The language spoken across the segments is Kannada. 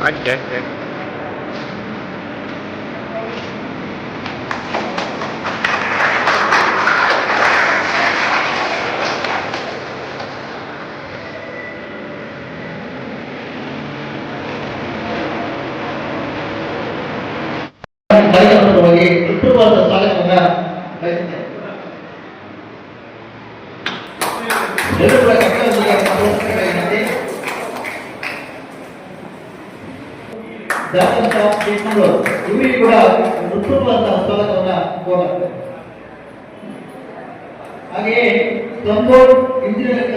ಅಷ್ಟೇ ಇವರಿಗೆ ಕೂಡ ಉತ್ತಮವಾದ ಸ್ವಾಗತವನ್ನ ಕೋರಲಾಗ್ತದೆ. ಹಾಗೆಯೇ ತಂಬೋಡ್ ಇಂಜಿನಿಯರಿಂಗ್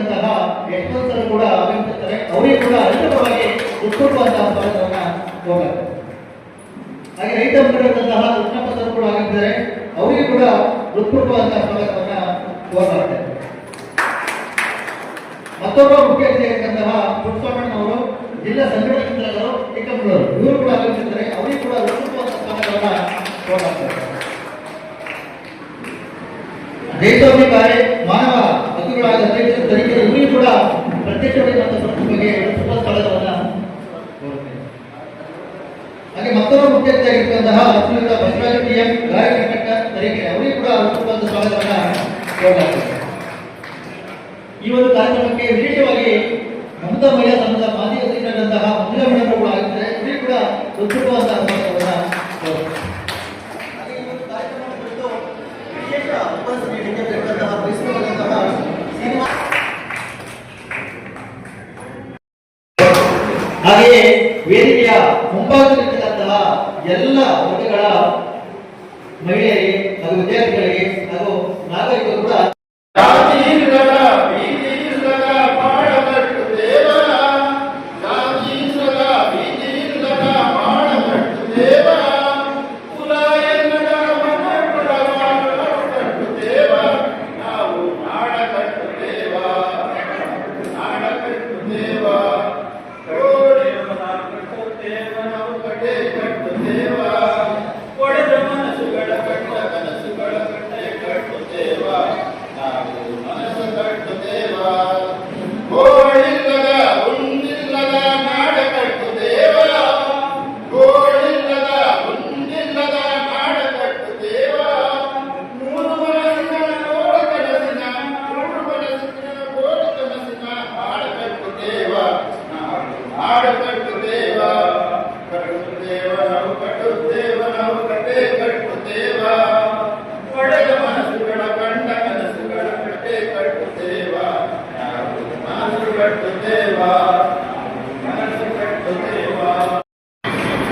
ಎಷ್ಟೊಂದು ಕೂಡ ಆಗಮಿಸುತ್ತಾರೆ. ಅವರಿಗೆ ಕೂಡ ಅಧಿಕವಾಗಿ ಉತ್ತಮವಾದ ಸ್ವಾಗತವನ್ನ ಕೋರಲಾಗ್ತದೆ. ಹಾಗೆ ರೈತ ಮುಖಂಡರಂತಹ ಕೃಷ್ಣಪ್ಪರು ಕೂಡ ಆಗಿದ್ದಾರೆ. ಅವರಿಗೆ ಕೂಡ ಉತ್ಪೂರ್ವವಾದ ಸ್ವಾಗತವನ್ನ ಕೋರಲಾಗ್ತದೆ. ಮತ್ತೊಬ್ಬ ಮುಖ್ಯ ಅತಿಥಿಯಾಗಿದ್ದಂತಹ ಪುಟ್ಟಸ್ವಾಮಣ್ಣನವರು ಜಿಲ್ಲಾ ಸಂಘಟನಾ ಚಿತ್ರಕರು ಚಿಕ್ಕಮಗಳೂರು, ಇವರು ಕೂಡ ಆಗಮಿಸಿದ್ದಾರೆ. ಅವರಿಗೆ ಕೂಡ ಉತ್ಪೂರ್ವವಾದ ಸ್ವಾಗತವನ್ನ ಕೋರಲಾಗ್ತದೆ. ದೇಶವ್ಯಾಪಿ ಕಾರ್ಯ ಮಾನವ ಹಕ್ಕುಗಳಾದ ಅಧ್ಯಕ್ಷರು ತನಿಖೆ ಇವರಿಗೂ ಕೂಡ ಪ್ರತ್ಯಕ್ಷವಾಗಿ ಮತ್ತು ಬಗ್ಗೆ ಉತ್ಪೂರ್ವ ಸ್ವಾಗತವನ್ನ ಕೋರುತ್ತೇವೆ. ಹಾಗೆ ಮತ್ತೊಬ್ಬ ಮುಖ್ಯ ಅತಿಥಿಯಾಗಿರ್ತಕ್ಕಂತಹ ಶ್ರೀಯುತ ಬಸವರಾಜ ಟಿ.ಎಂ. ಗಾಯ ಕಂಡಕ್ಟರ್ ತನಿಖೆ ಅವರಿಗೆ ಕೂಡ ಉತ್ಪೂರ್ವ ಸ್ವಾಗತವನ್ನ ಕೋರಲಾಗ್ತದೆ. ಈ ಒಂದು ಕಾರ್ಯಕ್ರಮಕ್ಕೆ ವಿಶೇಷವಾಗಿ ಮಮತಾ ಮಹಿಳಾ ಸಂಘದ ಮಾಜಿ ಅಧ್ಯಕ್ಷರಾದಂತಹ ಮಂಜುಳಾ ಮೇಡಮ್ ಕೂಡ ಆಗಿದ್ದಾರೆ. ಇವರಿಗೆ ಕೂಡ ಉತ್ಪೂರ್ವವಾದ ಸ್ವಾಗತವನ್ನ ಕೋರುತ್ತೇವೆ. ಹಾಗೆಯೇ ವೇದಿಕೆಯ ಮುಂಭಾಗದಲ್ಲಿರ್ತಕ್ಕಂತಹ ಎಲ್ಲ ವರ್ಗಗಳ ಮಹಿಳೆಯರಿಗೆ ಹಾಗೂ ವಿದ್ಯಾರ್ಥಿಗಳಿಗೆ ಹಾಗೂ ನಾಗರಿಕರು ಕೂಡ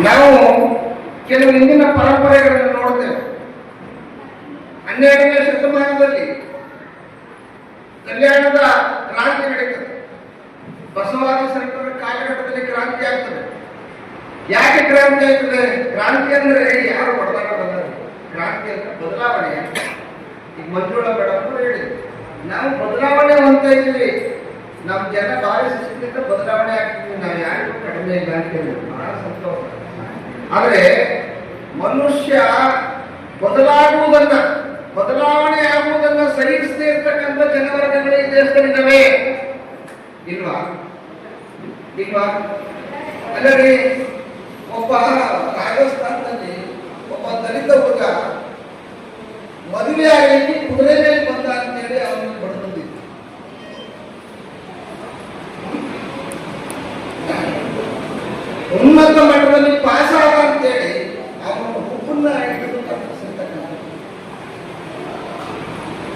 ನಾವು ಕೆಲವು ಹಿಂದಿನ ಪರಂಪರೆಗಳನ್ನು ನೋಡ್ತೇವೆ. 12ನೇ ಶತಮಾನದಲ್ಲಿ ಕಲ್ಯಾಣದ ಕ್ರಾಂತಿ ನಡೀತದೆ. ಬಸವಾದಿ ಸಂತರ ಕಾಲಘಟ್ಟದಲ್ಲಿ ಕ್ರಾಂತಿ ಆಗ್ತದೆ. ಯಾಕೆ ಕ್ರಾಂತಿ ಆಗ್ತದೆ? ಕ್ರಾಂತಿ ಅಂದ್ರೆ ಯಾರು ಹೊಡೆದಾಟ ಬಂದರು, ಕ್ರಾಂತಿ ಅಂದ್ರೆ ಬದಲಾವಣೆ. ಈಗ ಮಂಜುಳಾ ಮೇಡಮ್ ಹೇಳಿದ್ರು, ನಾವು ಬದಲಾವಣೆ ಅಂತ ಇದ್ದೀವಿ. ನಮ್ಮ ಜನ ಭಾರಿ ಶಿಸ್ತಿನಿಂದ ಬದಲಾವಣೆ ಆಗ್ತೀವಿ, ನಾವು ಯಾರಿಗೂ ಕಡಿಮೆ ಇಲ್ಲ ಅಂತ ಬಹಳ ಸಂತೋಷ. ಆದರೆ ಮನುಷ್ಯ ಬದಲಾವಣೆ ಆಗುವುದನ್ನ ಸಹಿಸದೇ ಇರ್ತಕ್ಕಂಥ ಜನವರ್ಗಗಳು ಈ ದೇಶದಲ್ಲಿದ್ದಾವೆ. ಇಲ್ವಾ? ಅಲ್ಲದೆ ಒಬ್ಬ ರಾಜಸ್ಥಾನದಲ್ಲಿ ಒಬ್ಬ ದಲಿತ ಹುಡುಗ ಮದುವೆ ಆಗಿ ಕುದುರೆ ಮೇಲೆ ಬಂದ ಅಂತೇಳಿ ಅವನಿಗೆ ಬಡದಿದ್ದು. ಉನ್ನತ ಮಟ್ಟದಲ್ಲಿ ಪಾಸ್ ಆದ ಅಂತೇಳಿ ಅವನು ಹುಬ್ಬನ್ನ ಹಿಡಿದು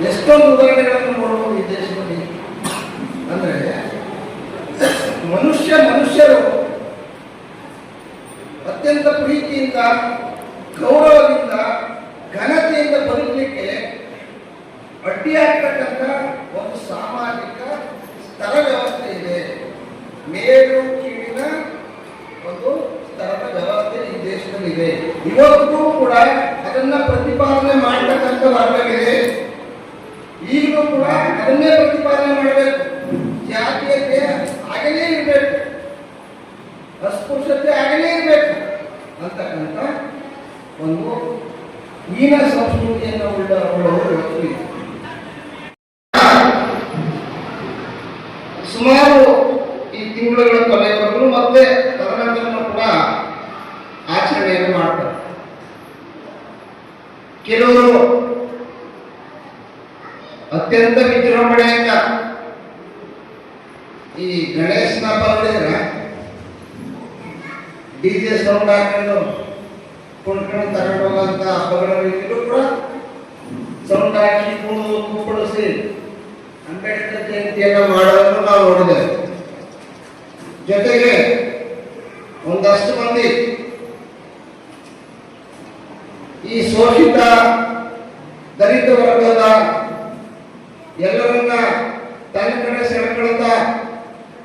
ಎಷ್ಟೊಂದು ಉದಾಹರಣೆಗಳನ್ನು ನೋಡಬಹುದು ಈ ದೇಶದಲ್ಲಿ. ಅಂದ್ರೆ ಮನುಷ್ಯರು ಅತ್ಯಂತ ಪ್ರೀತಿಯಿಂದ, ಗೌರವದಿಂದ, ಘನತೆಯಿಂದ ಬದುಕಲಿಕ್ಕೆ ಅಡ್ಡಿಯಾಗ್ತಕ್ಕಂಥ ಒಂದು ಸಾಮಾಜಿಕ ಸ್ತರ ವ್ಯವಸ್ಥೆ ಇದೆ. ಮೇಲು ಕೀಳಿನ ಒಂದು ಸ್ತರದ ವ್ಯವಸ್ಥೆ ಈ ದೇಶದಲ್ಲಿ ಇದೆ. ಇವತ್ತು ಕೂಡ ಅದನ್ನ ಪ್ರತಿಪಾದನೆ ಮಾಡತಕ್ಕಂಥ ವರ್ಗವಿದೆ. ಈಗಲೂ ಕೂಡ ಅದನ್ನೇ ಪ್ರತಿಪಾದನೆ ಮಾಡಬೇಕು. ಜಾತೀಯತೆ ಆಗಲೇ ಇರಬೇಕು, ಅಸ್ಪೃಶ್ಯತೆ ಆಗಲೇ ಇರಬೇಕು ಅಂತಕ್ಕಂಥ ಒಂದು ಹೀನ ಸಂಸ್ಕೃತಿಯನ್ನು ಉಳ್ಳವರು ಇದೆ. ಸುಮಾರು ಈ ತಿಂಗಳು ತಿಂಗಳ ಕೊನೆಯವರೆಗೂ ಮತ್ತೆ ತದನಂತರ ಕೂಡ ಆಚರಣೆಯನ್ನು ಮಾಡ್ತಾರೆ. ಕೆಲವರು ಅತ್ಯಂತ ವಿಜೃಂಭಣೆಯಿಂದ ಈ ಗಣೇಶನ ಹಬ್ಬ ಡಿಜೆ ಸೌಂಡ್ ಹಾಕೊಂಡು ಕೊಂಡ್ಕೊಂಡು ತಗೊಂಡು ಹೋಗುವಂತ ಹಬ್ಬಗಳ ರೀತಿಯಲ್ಲೂ ಕೂಡ ಸೌಂಡ್ ಹಾಕಿ ಕುಪ್ಪಳಿಸಿ ಅಂಬೇಡ್ಕರ್ ಜಯಂತಿಯನ್ನು ಮಾಡೋದನ್ನು ನಾವು ನೋಡಿದ್ದೇವೆ. ಜೊತೆಗೆ ಒಂದಷ್ಟು ಮಂದಿ ಈ ಶೋಷಿತ ದಲಿತ ವರ್ಗದ ಎಲ್ಲರನ್ನ ತನ್ನ ಕಡೆ ಸೆಳೆಕೊಳ್ತಾ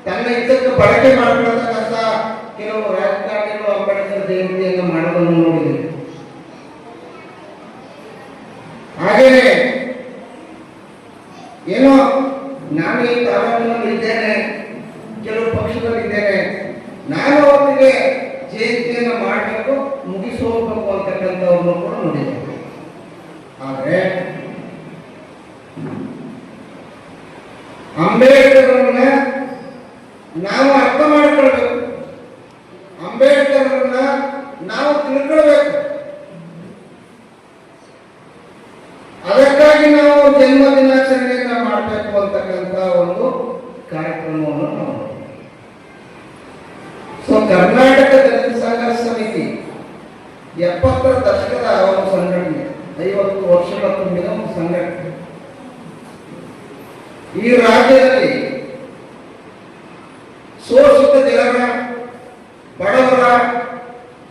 ತನ್ನ ಇದಕ್ಕೆ ಬಳಕೆ ಮಾಡಿಕೊಳ್ತಕ್ಕಂಥ ಕೆಲವು ರಾಜಕಾರಣಿಗಳು ಅಂಬೇಡ್ಕರ್ ಜಯಂತಿಯನ್ನು ಮಾಡೋದನ್ನು ನೋಡಿದ್ದೇವೆ. ಹಾಗೆಯೇ ಏನೋ ನಾನು ಈ ಕಾನೂನಿನಲ್ಲಿ ಇದ್ದೇನೆ, ಕೆಲವು ಪಕ್ಷದಲ್ಲಿದ್ದೇನೆ, ನಾನು ಅವರಿಗೆ ಜಯಂತಿಯನ್ನು ಮಾಡಬೇಕು ಮುಗಿಸೋಗ್ಬೇಕು ಅಂತಕ್ಕಂಥವ್ರನ್ನು ಕೂಡ ನೋಡಿದ್ದೇವೆ. ಆದರೆ ಅಂಬೇಡ್ಕರ್ನ ನಾವು ಅರ್ಥ ಮಾಡಿಕೊಳ್ಬೇಕು, ಅಂಬೇಡ್ಕರ್ನ ನಾವು ತಿಳ್ಕೊಳ್ಬೇಕು. ಅದಕ್ಕಾಗಿ ನಾವು ಜನ್ಮ ದಿನಾಚರಣೆಯನ್ನ ಮಾಡಬೇಕು ಅಂತಕ್ಕಂಥ ಒಂದು ಕಾರ್ಯಕ್ರಮವನ್ನು ನಾವು ಕರ್ನಾಟಕ ದಲಿತ ಸಂಘರ್ಷ ಸಮಿತಿ 70ರ ದಶಕದ ಒಂದು ಸಂಘಟನೆ, 50 ವರ್ಷಗಳ ತುಂಬಿದ ಒಂದು ಸಂಘಟನೆ. ಈ ರಾಜ್ಯದಲ್ಲಿ ಶೋಷಿತ ಜನರ, ಬಡವರ,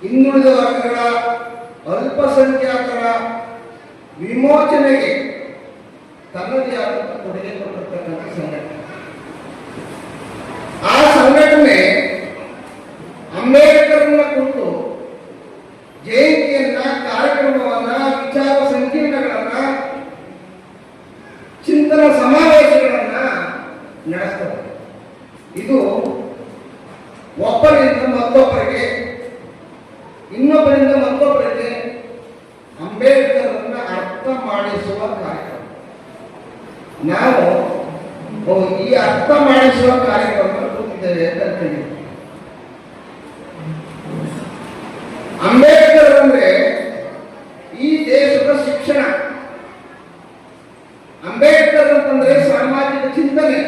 ಹಿಂದುಳಿದ ವರ್ಗಗಳ, ಅಲ್ಪಸಂಖ್ಯಾತರ ವಿಮೋಚನೆಗೆ ತನ್ನದೇ ಆದಂತ ಕೊಡುಗೆ ಕೊಟ್ಟಿರ್ತಕ್ಕಂಥ ಸಂಘಟನೆ. ಆ ಸಂಘಟನೆ ಅಂಬೇಡ್ಕರ್ನ ಕುರಿತು ಜಯಂತಿಯನ್ನ, ಕಾರ್ಯಕ್ರಮವನ್ನ, ವಿಚಾರ ಸಂಕಿರಣಗಳನ್ನ, ಚಿಂತನ ಸಮಾವೇಶಗಳನ್ನ ನಡೆಸ್ತದೆ. ಇದು ಒಬ್ಬರಿಂದ ಮತ್ತೊಬ್ಬರಿಗೆ, ಇನ್ನೊಬ್ಬರಿಂದ ಮತ್ತೊಬ್ಬರಿಗೆ ಅಂಬೇಡ್ಕರ್ನ ಅರ್ಥ ಮಾಡಿಸುವ ಕಾರ್ಯಕ್ರಮ. ನಾವು ಈ ಅರ್ಥ ಮಾಡಿಸುವ ಕಾರ್ಯಕ್ರಮ ಕೂತಿದ್ದೇವೆ ಅಂತ ತಿಳಿಯುತ್ತೆ. ಅಂಬೇಡ್ಕರ್ ಅಂದ್ರೆ ಈ ದೇಶದ ಶಿಕ್ಷಣ, ಅಂಬೇಡ್ಕರ್ ಅಂತಂದ್ರೆ ಸಾಮಾಜಿಕ ಚಿಂತನೆ,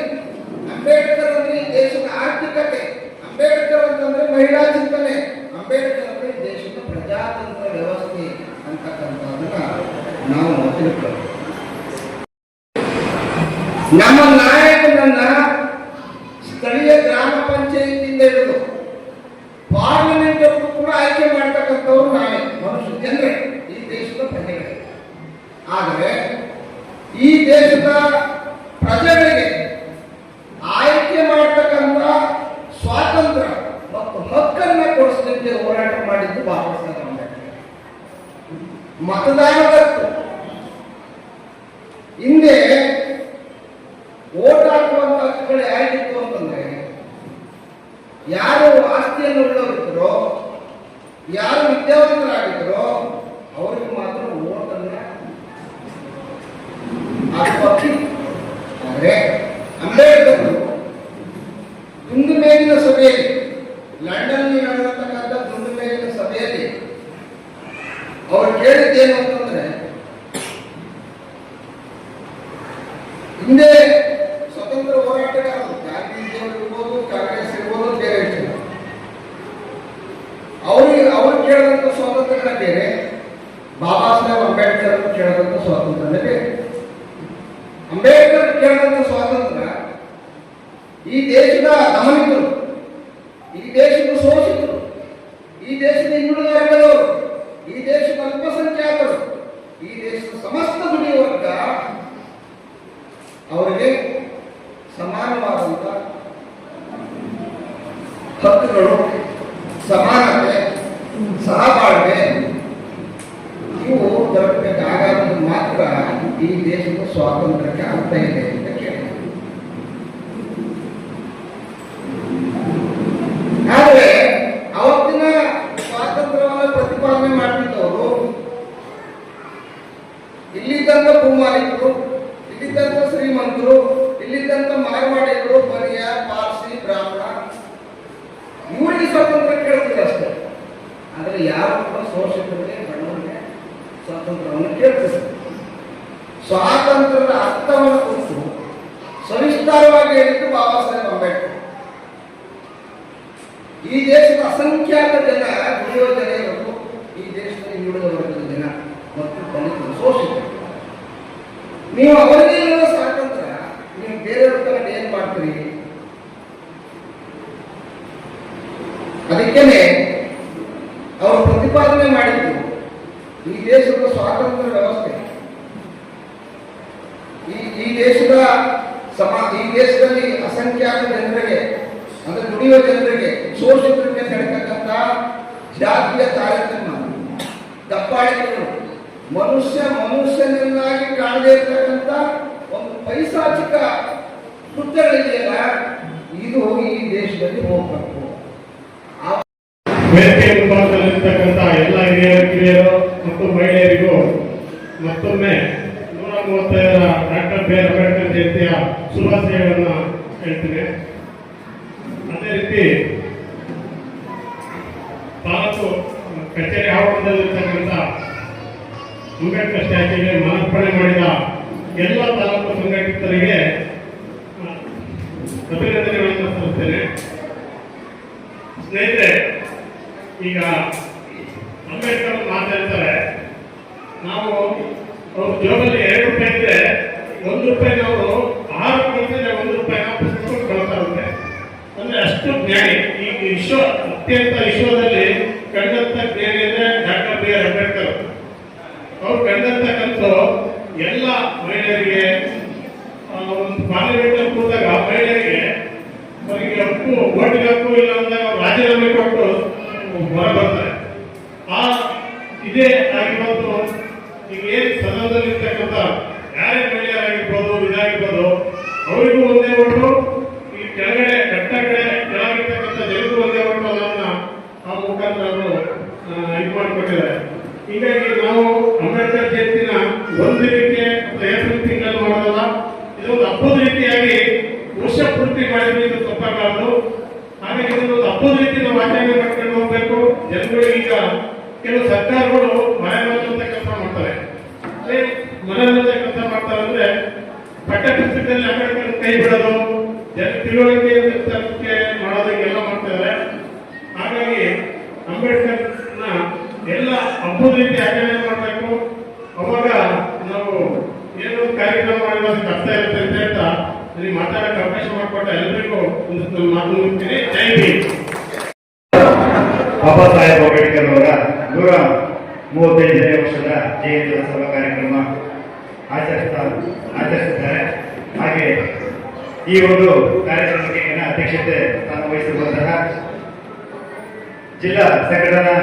ಅಂಬೇಡ್ಕರ್ ಅಂದ್ರೆ ಈ ದೇಶದ ಆರ್ಥಿಕತೆ, ಅಂಬೇಡ್ಕರ್ ಅಂತಂದ್ರೆ ಮಹಿಳಾ ಚಿಂತನೆ, ಅಂಬೇಡ್ಕರ್ ಅಂದ್ರೆ ಈ ದೇಶದ ಪ್ರಜಾತಂತ್ರ ವ್ಯವಸ್ಥೆ ಅಂತಕ್ಕಂಥದ್ದನ್ನ ನಾವು ತಿಳ್ಕೊಳ್ಳೋದು. ನಮ್ಮ ನಾಯಕನನ್ನ ಸ್ಥಳೀಯ ಗ್ರಾಮ ಪಂಚಾಯತಿಯಿಂದ ಹಿಡಿದು ಪಾರ್ಲಿಮೆಂಟ್ ಕೂಡ ಆಯ್ಕೆ ಮಾಡತಕ್ಕಂಥವ್ರು ನಾವೇ, ಮನುಷ್ಯ ಜನರೇ, ಈ ದೇಶದ ಪ್ರಜೆಗಳೇ. ಆದರೆ ಈ ದೇಶದ ಪ್ರಜೆಗಳಿಗೆ ಆಯ್ಕೆ ಮಾಡತಕ್ಕಂಥ ಸ್ವಾತಂತ್ರ್ಯ ಮತ್ತು ಹಕ್ಕನ್ನ ಕೊಡಿಸಲಿಕ್ಕೆ ಹೋರಾಟ ಮಾಡಿದ್ದು ಬಾಬಾ ಸಾಹೇಬ್ ಅಂಬೇಡ್ಕರ್. ಮತದಾನದ ಹಿಂದೆ ಓಟ್ ಹಾಕುವಂತ ಹಕ್ಕುಗಳು ಯಾರಿಗಿತ್ತು ಅಂತಂದ್ರೆ, ಯಾರು ಆಸ್ತಿಯನ್ನು ಉಳ್ಳವರಿದ್ದರೋ, ಯಾರು ವಿದ್ಯಾವಂತರಾಗಿದ್ದರೋ ಅವರಿಗೆ ಮಾತ್ರ ಓಟನ್ನ ಹಾಕುತ್ತಿತ್ತು. ಆದರೆ ಅಂಬೇಡ್ಕರ್ ದುಂಡು ಮೇಲಿನ ಸಭೆಯಲ್ಲಿ, ಲಂಡನ್ ನಡೆದಿರತಕ್ಕಂಥ ದುಂಡು ಮೇಲಿನ ಸಭೆಯಲ್ಲಿ ಅವರು ಕೇಳಿದ್ದೇನು ಅಂತಂದ್ರೆ, ಹಿಂದೆ ಸ್ವತಂತ್ರ ಹೋರಾಟಗಾರರು ಗಾಂಧೀಜಿಯವರು ಇರ್ಬೋದು, ಕಾಂಗ್ರೆಸ್ ಇರ್ಬೋದು, ಬೇರೆ ಇರ್ಬೋದು, ಅವ್ರು ಕೇಳಿದಂಥ ಸ್ವಾತಂತ್ರ್ಯ ಬೇರೆ, ಬಾಬಾ ಸಾಹೇಬ್ ಅಂಬೇಡ್ಕರ್ ಕೇಳಿದಂಥ ಸ್ವಾತಂತ್ರ್ಯ ಬೇರೆ. ಅಂಬೇಡ್ಕರ್ ಕೇಳಿದಂಥ ಸ್ವಾತಂತ್ರ್ಯ ಈ ದೇಶದ ದಮನಿತರು, ಈ ದೇಶದ ಶೋಷಿತರು, ಈ ದೇಶದ ಹಿಂದುಳಿದ ವರ್ಗದವರು, ಈ ದೇಶದ ಅಲ್ಪಸಂಖ್ಯಾತರು, ಈ ದೇಶದ ಸಮಸ್ತ ದುಡಿಯುವ ವರ್ಗ ಅವರಿಗೆ ಸಮಾನವಾದಂಥ ಹಕ್ಕುಗಳು, ಸಮಾನತೆ, ಸಹಬಾಳ್ವೆ ಇವು ದೊರಕಬೇಕಾದಾಗ ಮಾತ್ರ ಈ ದೇಶದ ಸ್ವಾತಂತ್ರ್ಯಕ್ಕೆ ಅರ್ಥ ಇದೆ ಅಂತ ಕೇಳಿದೆ. ಆದರೆ ಅವತ್ತಿನ ಸ್ವಾತಂತ್ರ್ಯವನ್ನು ಪ್ರತಿಪಾದನೆ ಮಾಡ್ತಿದ್ದವರು ಇಲ್ಲಿದ್ದಂಥ ಭೂಮಾಲೀಕರು, ಇಲ್ಲಿದ್ದಂಥ ಶ್ರೀಮಂತರು, ಇಲ್ಲಿದ್ದಂಥ ಮಾರವಾಡಿಗರು, ಬರಿಯ, ಪಾರ್ಸಿ, ಬ್ರಾಹ್ಮಣ ಸ್ವಾತಂತ್ರ್ಯ ಕೇಳ್ತಿದ್ರು ಅಷ್ಟೇ. ಆದರೆ ಯಾರು ಕೂಡ ಶೋಷಿತರಿಗೆ ಬಡವರಿಗೆ ಸ್ವಾತಂತ್ರ್ಯವನ್ನು ಕೇಳ್ತಿದ್ರು. ಸ್ವಾತಂತ್ರ್ಯದ ಅರ್ಥವನ್ನು ಕುರಿತು ಸವಿಸ್ತಾರವಾಗಿ ಹೇಳಿದ್ದು ಬಾಬಾ ಸಾಹೇಬ್ ಅಂಬೇಡ್ಕರ್. ಈ ದೇಶದ ಅಸಂಖ್ಯಾತ ಜನ ದುಡಿಯುವ ಜನ ಮತ್ತು ಈ ದೇಶದಲ್ಲಿ ಹಿಂದುಳಿದ ವರ್ಗದ ಜನ ಮತ್ತು ದಲಿತರು ಶೋಷಿತರು. ನೀವು ಅವರಿಗೆ ಇರುವ ಸ್ವಾತಂತ್ರ್ಯ ನೀವು ಬೇರೆಯವ್ರ ತರ ಏನ್ ಮಾಡ್ತೀರಿ? ಅದಕ್ಕೇನೆ ಅವರು ಪ್ರತಿಪಾದನೆ ಮಾಡಿದ್ದು ಈ ದೇಶದ ಸ್ವಾತಂತ್ರ್ಯ ವ್ಯವಸ್ಥೆ, ಈ ದೇಶದಲ್ಲಿ ಅಸಂಖ್ಯಾತ ಜನರಿಗೆ ಅಂದ್ರೆ ದುಡಿಯುವ ಜನರಿಗೆ ಶೋಷಿತರಿಗೆ ನಡೀತಕ್ಕಂಥ ಜಾತಿಯ ತಾರತಮ್ಯ, ದಬ್ಬಾಳಿಕೆಗಳು, ಮನುಷ್ಯನನ್ನಾಗಿ ಕಾಣದೇ ಇರ್ತಕ್ಕಂಥ ಒಂದು ಪೈಸಾಚಿಕ ಕೃತ್ಯಗಳಿದೆಯಲ್ಲ, ಇದು ಈ ದೇಶದಲ್ಲಿ ಹೋಗ್ಬೇಕು. ವೇದಿಕೆ ಮುಂಭಾಗದಲ್ಲಿರ್ತಕ್ಕಂಥ ಎಲ್ಲ ಹಿರಿಯರು ಮತ್ತು ಮಹಿಳೆಯರಿಗೂ ಮತ್ತೊಮ್ಮೆ 135ರ ಡಾಕ್ಟರ್ ಬಿ ಆರ್ ಅಂಬೇಡ್ಕರ್ ಜಯಂತಿಯ ಶುಭಾಶಯಗಳನ್ನು ಹೇಳ್ತೀನಿ. ಅದೇ ರೀತಿ ತಾಲೂಕು ಕಚೇರಿ ಆವರಣದಲ್ಲಿರ್ತಕ್ಕಂಥ ಅಂಬೇಡ್ಕರ್ ಸ್ಟ್ಯಾಚ್ಯೂಗೆ ಮಾರ್ಪಣೆ ಮಾಡಿದ ಎಲ್ಲ ತಾಲೂಕು ಸಂಘಟಿತರಿಗೆ ಅಭಿನಂದನೆಗಳನ್ನು ಸಲ್ಲಿಸ್ತೇನೆ. ಸ್ನೇಹಿತರೆ, ಈಗ ಅಂಬೇಡ್ಕರ್ ಮಾತಾಡ್ತಾರೆ, ನಾವು ಅವ್ರ ಜೋಬಲ್ಲಿ 2 ರೂಪಾಯಿ ಇದ್ರೆ 1 ರೂಪಾಯಿ ಅವರು 6 ಕೊಡ್ತಿದ್ರೆ 1 ರೂಪಾಯಿನ ಪುಸ್ತಕ ಕಳ್ತಾರಂತೆ. ಅಂದ್ರೆ ಅಷ್ಟು ಜ್ಞಾನಿ. ಈ ಅತ್ಯಂತ ವಿಶ್ವದಲ್ಲಿ ಕಂಡಂತ ಜ್ಞಾನಿ ಅಂದ್ರೆ ಡಾಕ್ಟರ್ ಬಿ ಆರ್ ಅಂಬೇಡ್ಕರ್. ಅವ್ರು ಕಂಡಂತಕ್ಕಂಥ ಎಲ್ಲ ಮಹಿಳೆಯರಿಗೆ ಒಂದು ಪಾರ್ಲಿಮೆಂಟ್ ಅಲ್ಲಿ ಕೂತಾಗ ಮಹಿಳೆಯರಿಗೆ ಅವರಿಗೆ ಹಕ್ಕು, ಓಟಿಗೆ ಹಕ್ಕು ಇಲ್ಲ ಅಂದಾಗ ರಾಜೀನಾಮೆ ಕೊಟ್ಟು ಹೊರ ಬರ್ತಾರೆ. ಇದೇ ಆಗಿರೋದು ಈಗ ಏನ್ ಸದನದಲ್ಲಿರ್ತಕ್ಕಂಥ ಯಾರೇ ಮಹಿಳೆಯರಾಗಿರ್ಬೋದು, ಇದಾಗಿರ್ಬೋದು, ಅವರಿಗೂ ಒಂದೇ ಒಟ್ಟು, ಈ ಕೆಳಗಡೆ ಕಟ್ಟ ಕಡೆ ಕೆಳಗಿರ್ತಕ್ಕಂಥ ಜನರಿಗೂ ಒಂದೇ ಒಟ್ಟು ಅನ್ನೋದನ್ನ ಆ ಮುಖಾಂತರ ಅವರು ಇದು ಮಾಡಿಕೊಟ್ಟಿದ್ದಾರೆ. ಹೀಗಾಗಿ ನಾವು ಅಂಬೇಡ್ಕರ್ ಜಯಂತಿನ ಒಂದು ರೀತಿಯ ಏಪ್ರಿಲ್ ತಿಂಗಳಲ್ಲಿ ಮಾಡೋದಲ್ಲ, ಇದೊಂದು ಹಬ್ಬದ ರೀತಿಯಾಗಿ ವರ್ಷ ಪೂರ್ತಿ ಮಾಡಿದ್ರೆ ಇದು ತಪ್ಪಾಗಬಾರ್ದು. ಹಾಗಾಗಿ ಇದೊಂದು ಹಬ್ಬದ ರೀತಿ ನಾವು ಆಚರಣೆ ಮಾಡ್ಕೊಂಡು ಹೋಗ್ಬೇಕು. ಜನಗಳಿಗೆ ಈಗ ಕೆಲವು ಸರ್ಕಾರಗಳು ಮನೆಮನಂತ ಕೆಲಸ ಮಾಡ್ತಾರೆ. ಮನೆಮನಂತ ಕೆಲಸ ಮಾಡ್ತಾರೆ ಅಂದ್ರೆ ಪಠ್ಯಪುಸ್ತಕದಲ್ಲಿ ಅಂಬೇಡ್ಕರ್ ಕೈ ಬಿಡೋದು, ಜನ ತಿಳುವಳಿಕೆ ಮಾಡೋದಕ್ಕೆಲ್ಲ ಮಾಡ್ತಾರೆ. ಹಾಗಾಗಿ ಅಂಬೇಡ್ಕರ್ನ ಎಲ್ಲ ಹಬ್ಬದ ರೀತಿ ಆಚರಣೆ ಮಾಡಬೇಕು. ಅವಾಗ ನಾವು ಏನೋ ಕಾರ್ಯಕ್ರಮ ಮಾಡೋದಕ್ಕೆ ಅರ್ಥ ಇರುತ್ತೆ ಅಂತ ಹೇಳ್ತಾ ಇಲ್ಲಿ ಮಾತಾಡಕ್ಕೆ ಅವಕಾಶ ಮಾಡಿಕೊಟ್ಟ ಎಲ್ಲರಿಗೂ ಒಂದು ಮಾತು ಮುಗಿಸ್ತೀನಿ. ಜೈ ಭೀಮ್. ಬಾಬಾ ಸಾಹೇಬ್ ಅಂಬೇಡ್ಕರ್ ಅವರ 135ನೇ ವರ್ಷದ ಜಯಂತ್ಯೋತ್ಸವ ಕಾರ್ಯಕ್ರಮ ಆಚರಿಸುತ್ತಾರೆ. ಹಾಗೆ ಈ ಒಂದು ಕಾರ್ಯಕ್ರಮಕ್ಕೆ ಅಧ್ಯಕ್ಷತೆ ಸ್ಥಾನ ವಹಿಸಿರುವಂತಹ ಜಿಲ್ಲಾ ಸಂಘಟನಾ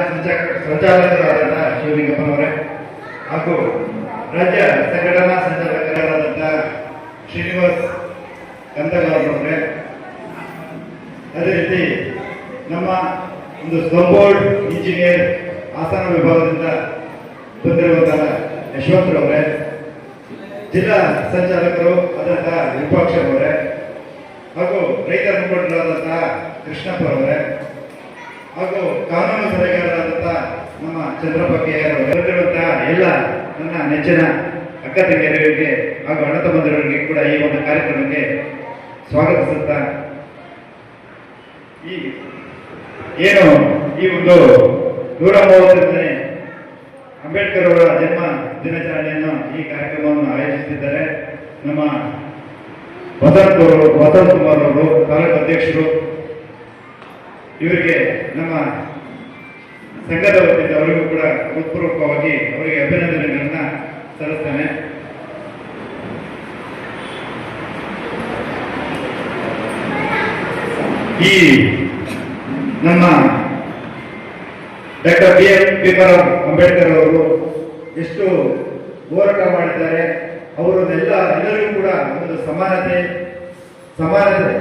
ಸಂಚಾಲಕರಾದಂತಹ ಶಿವಲಿಂಗಪ್ಪನವರೇ ಹಾಗೂ ರಾಜ್ಯ ಸಂಘಟನಾ ಸಂಚಾಲಕರಾದಂತಹ ಶ್ರೀನಿವಾಸ್ ಕಂದಗಾರವರೇ, ಅದೇ ರೀತಿ ನಮ್ಮ ಒಂದು ಸ್ನೋಬೋರ್ಡ್ ಇಂಜಿನಿಯರ್ ಹಾಸನ ವಿಭಾಗದಿಂದ ಬಂದಿರುವಂತಹ ಯಶವಂತರವರೇ, ಜಿಲ್ಲಾ ಸಂಚಾಲಕರು ಆದಂತಹ ವಿಪಕ್ಷರವರೇ ಹಾಗೂ ರೈತರ ಮುಖಂಡರಾದಂತಹ ಕೃಷ್ಣಪ್ಪರವರೇ ಹಾಗೂ ಕಾನೂನು ಸಲಹೆಗಾರರಾದಂತಹ ನಮ್ಮ ಚಂದ್ರಪ್ಪ ಕೆಆರ್ ಬಂದಿರುವಂತಹ ಎಲ್ಲ ನನ್ನ ನೆಚ್ಚಿನ ಅಕ್ಕ ತಂಗಿಯರಿಗೆ ಹಾಗೂ ಅಣ್ಣ ತಮ್ಮಂದಿರವರಿಗೆ ಕೂಡ ಈ ಒಂದು ಕಾರ್ಯಕ್ರಮಕ್ಕೆ ಸ್ವಾಗತಿಸುತ್ತಾ, ಏನು ಈ ಒಂದು 135ನೇ ಅಂಬೇಡ್ಕರ್ ಅವರ ಜನ್ಮ ದಿನಾಚರಣೆಯನ್ನು ಈ ಕಾರ್ಯಕ್ರಮವನ್ನು ಆಯೋಜಿಸುತ್ತಿದ್ದಾರೆ. ನಮ್ಮ ವಸಂತ್ ಕುಮಾರ್ ಅವರು ತಾಲೂಕು ಅಧ್ಯಕ್ಷರು, ಇವರಿಗೆ ನಮ್ಮ ಸಂಘದ ವತಿಯಿಂದ ಅವರಿಗೂ ಕೂಡ ಹೃತ್ಪೂರ್ವಕವಾಗಿ ಅವರಿಗೆ ಅಭಿನಂದನೆಗಳನ್ನ ಸಲ್ಲಿಸ್ತೇನೆ. ಈ ನಮ್ಮ ಡಾಕ್ಟರ್ ಬಿ ಆರ್ ಅಂಬೇಡ್ಕರ್ ಅವರು ಎಷ್ಟು ಹೋರಾಟ ಮಾಡಿದ್ದಾರೆ, ಎಲ್ಲರಿಗೂ ಕೂಡ ಒಂದು ಸಮಾನತೆ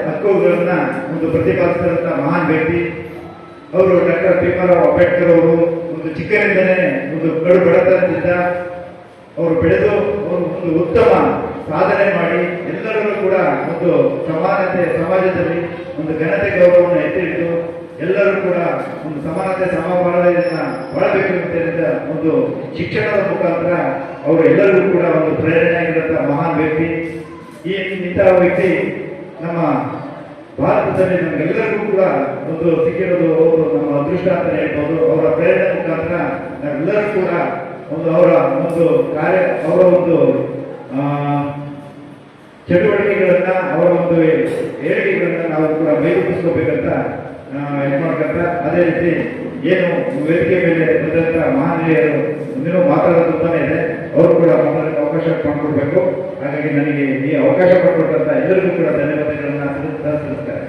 ಹಕ್ಕುಗಳನ್ನ ಒಂದು ಪ್ರತಿಪಾದಿಸಿದಂತ ಮಹಾನ್ ವ್ಯಕ್ತಿ ಅವರು. ಡಾಕ್ಟರ್ ಬಿ ಆರ್ ಅಂಬೇಡ್ಕರ್ ಅವರು ಒಂದು ಚಿಕ್ಕನಿಂದಲೇ ಒಂದು ಕಡು ಬಡತನದಿಂದ ಅವರು ಬೆಳೆದು ಅವರು ಒಂದು ಉತ್ತಮ ಸಾಧನೆ ಮಾಡಿ ಎಲ್ಲರೂ ಕೂಡ ಒಂದು ಸಮಾನತೆ, ಸಮಾಜದಲ್ಲಿ ಒಂದು ಘನತೆ ಗೌರವವನ್ನು ಎತ್ತಿ ಹಿಡಿದು ಎಲ್ಲರೂ ಕೂಡ ಜೊತೆ ಸಮಬಾಳ್ವೆಯನ್ನ ಬಾಳಬೇಕು ಅಂತ ಒಂದು ಶಿಕ್ಷಣದ ಮುಖಾಂತರ ಅವರು ಎಲ್ಲರಿಗೂ ಕೂಡ ಒಂದು ಪ್ರೇರಣೆಯಾಗಿರುವಂತಹ ಮಹಾನ್ ವ್ಯಕ್ತಿ. ಇಂತಹ ವ್ಯಕ್ತಿ ನಮ್ಮ ಭಾರತದಲ್ಲಿ ನಮಗೆಲ್ಲರಿಗೂ ಕೂಡ ಒಂದು ಸಿಕ್ಕಿರೋದು ಅವರು ನಮ್ಮ ಅದೃಷ್ಟ ಅಂತ ಹೇಳ್ಬೋದು. ಅವರ ಪ್ರೇರಣೆ ಮುಖಾಂತರ ನಾವೆಲ್ಲರೂ ಕೂಡ ಒಂದು ಅವರ ಒಂದು ಕಾರ್ಯ, ಅವರ ಒಂದು ಚಟುವಟಿಕೆಗಳನ್ನ, ಅವರ ಒಂದು ಹೇಳಿಕೆಗಳನ್ನ ನಾವು ಕೂಡ ಮೈಗೂಡಿಸ್ಕೋಬೇಕಂತ ಇದು ಮಾಡ್ಕಂತ, ಅದೇ ರೀತಿ ಏನು ವೇದಿಕೆ ಮೇಲೆ ಬಂದಂತ ಮಹನೀಯರು ಇನ್ನೂ ಮಾತಾಡೋದು ತುಂಬಾನೇ ಇದೆ, ಅವರು ಕೂಡ ಮಾತಾಡೋಕ್ಕೆ ಅವಕಾಶ ಮಾಡಿಕೊಡ್ಬೇಕು. ಹಾಗಾಗಿ ನನಗೆ ಈ ಅವಕಾಶ ಮಾಡಿಕೊಟ್ಟಂತ ಎಲ್ಲರಿಗೂ ಕೂಡ ಧನ್ಯವಾದಗಳನ್ನ ಸಲ್ಲಿಸ್ತಾರೆ.